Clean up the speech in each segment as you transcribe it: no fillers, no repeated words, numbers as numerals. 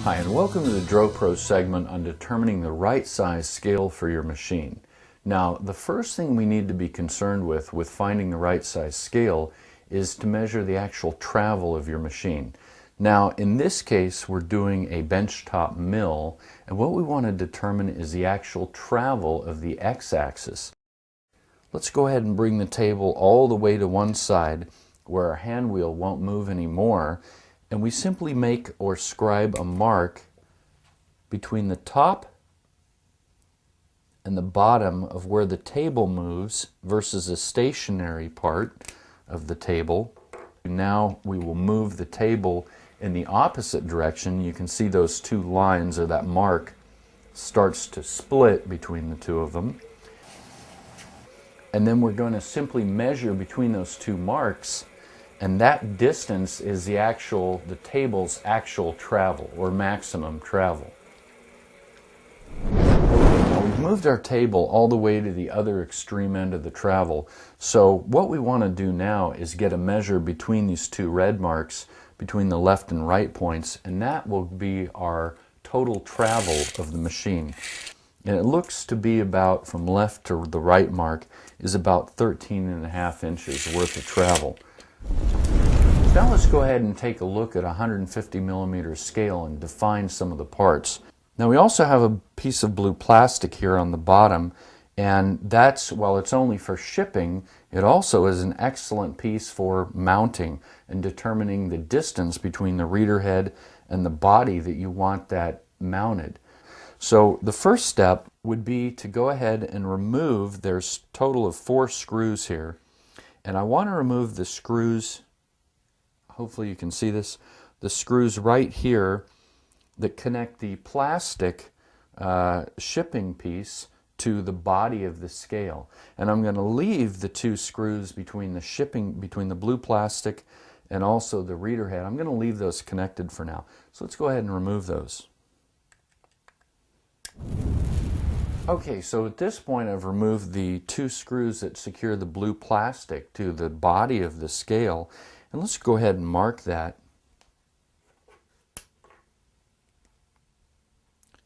Hi, and welcome to the DRO segment on determining the right size scale for your machine. Now, the first thing we need to be concerned with finding the right size scale is to measure the actual travel of your machine. Now, in this case, we're doing a benchtop mill, and what we want to determine is the actual travel of the x-axis. Let's go ahead and bring the table all the way to one side where our hand wheel won't move anymore, and we simply make or scribe a mark between the top and the bottom of where the table moves versus a stationary part of the table. Now we will move the table in the opposite direction. You can see those two lines, or that mark starts to split between the two of them. And then we're going to simply measure between those two marks, and that distance is the table's actual travel, or maximum travel. Now we've moved our table all the way to the other extreme end of the travel. So what we want to do now is get a measure between these two red marks, between the left and right points, and that will be our total travel of the machine. And it looks to be about, from left to the right mark, is about 13.5 inches worth of travel. Now let's go ahead and take a look at a 150 millimeter scale and define some of the parts. Now we also have a piece of blue plastic here on the bottom, and that's, while it's only for shipping, it also is an excellent piece for mounting and determining the distance between the reader head and the body that you want that mounted. So the first step would be to go ahead and remove, there's a total of 4 screws here, and I want to remove the screws, hopefully you can see this, the screws right here that connect the plastic shipping piece to the body of the scale. And I'm going to leave the 2 screws between the blue plastic and also the reader head. I'm going to leave those connected for now. So let's go ahead and remove those. Okay, so at this point I've removed the 2 screws that secure the blue plastic to the body of the scale, and let's go ahead and mark that.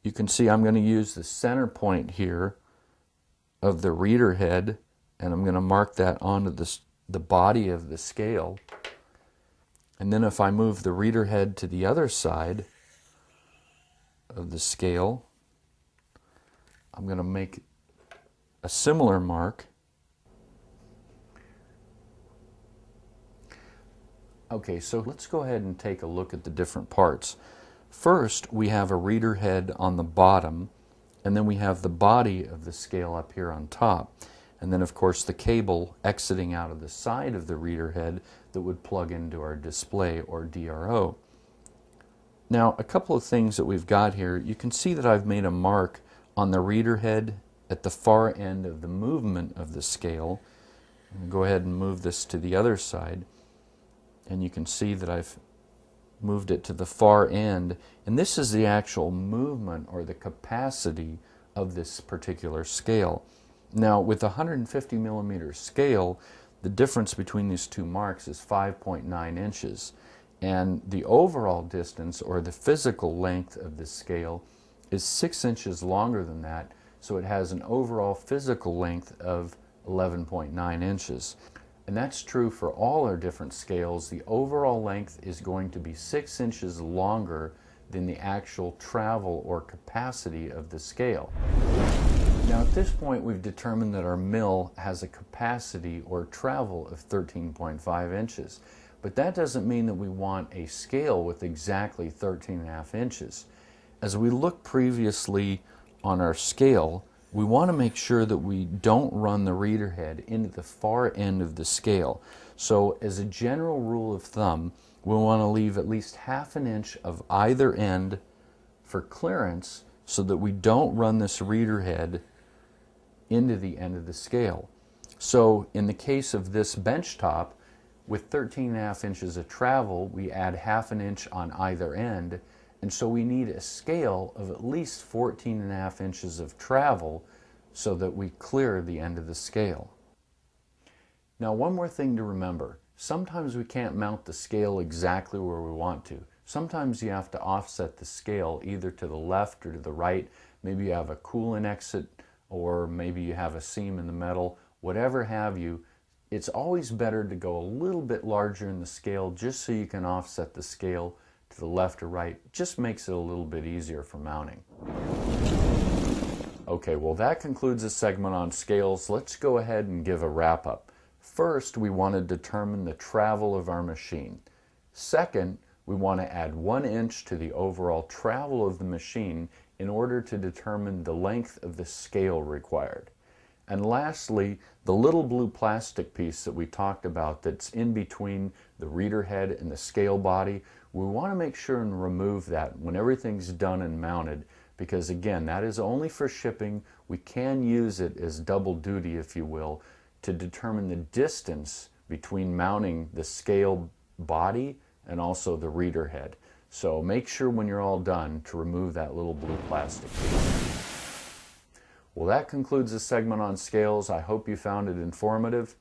You can see I'm going to use the center point here of the reader head, and I'm going to mark that onto the body of the scale. And then if I move the reader head to the other side of the scale, I'm going to make a similar mark. Okay, so let's go ahead and take a look at the different parts. First, we have a reader head on the bottom, and then we have the body of the scale up here on top. And then, of course, the cable exiting out of the side of the reader head that would plug into our display, or DRO. Now, a couple of things that we've got here. You can see that I've made a mark on the reader head at the far end of the movement of the scale. I'll go ahead and move this to the other side, and you can see that I've moved it to the far end, and this is the actual movement or the capacity of this particular scale. Now, with a 150 millimeter scale, the difference between these 2 marks is 5.9 inches, and the overall distance, or the physical length of the scale, is 6 inches longer than that, so it has an overall physical length of 11.9 inches. And that's true for all our different scales. The overall length is going to be 6 inches longer than the actual travel or capacity of the scale. Now at this point we've determined that our mill has a capacity or travel of 13.5 inches. But that doesn't mean that we want a scale with exactly 13.5 inches. As we looked previously on our scale, we want to make sure that we don't run the reader head into the far end of the scale. So as a general rule of thumb, we want to leave at least 1/2 inch of either end for clearance so that we don't run this reader head into the end of the scale. So in the case of this benchtop, with 13.5 inches of travel, we add 1/2 inch on either end. And so we need a scale of at least 14.5 inches of travel so that we clear the end of the scale. Now, one more thing to remember. Sometimes we can't mount the scale exactly where we want to. sometimes you have to offset the scale either to the left or to the right. Maybe you have a coolant exit, or maybe you have a seam in the metal, whatever have you. It's always better to go a little bit larger in the scale just so you can offset the scale to the left or right. It just makes it a little bit easier for mounting. Okay, well that concludes this segment on scales. Let's go ahead and give a wrap up. First, we want to determine the travel of our machine. Second, we want to add 1 inch to the overall travel of the machine in order to determine the length of the scale required. And lastly, the little blue plastic piece that we talked about that's in between the reader head and the scale body, we want to make sure and remove that when everything's done and mounted, because again, that is only for shipping. We can use it as double duty, if you will, to determine the distance between mounting the scale body and also the reader head. So make sure when you're all done to remove that little blue plastic piece. Well, that concludes this segment on scales. I hope you found it informative.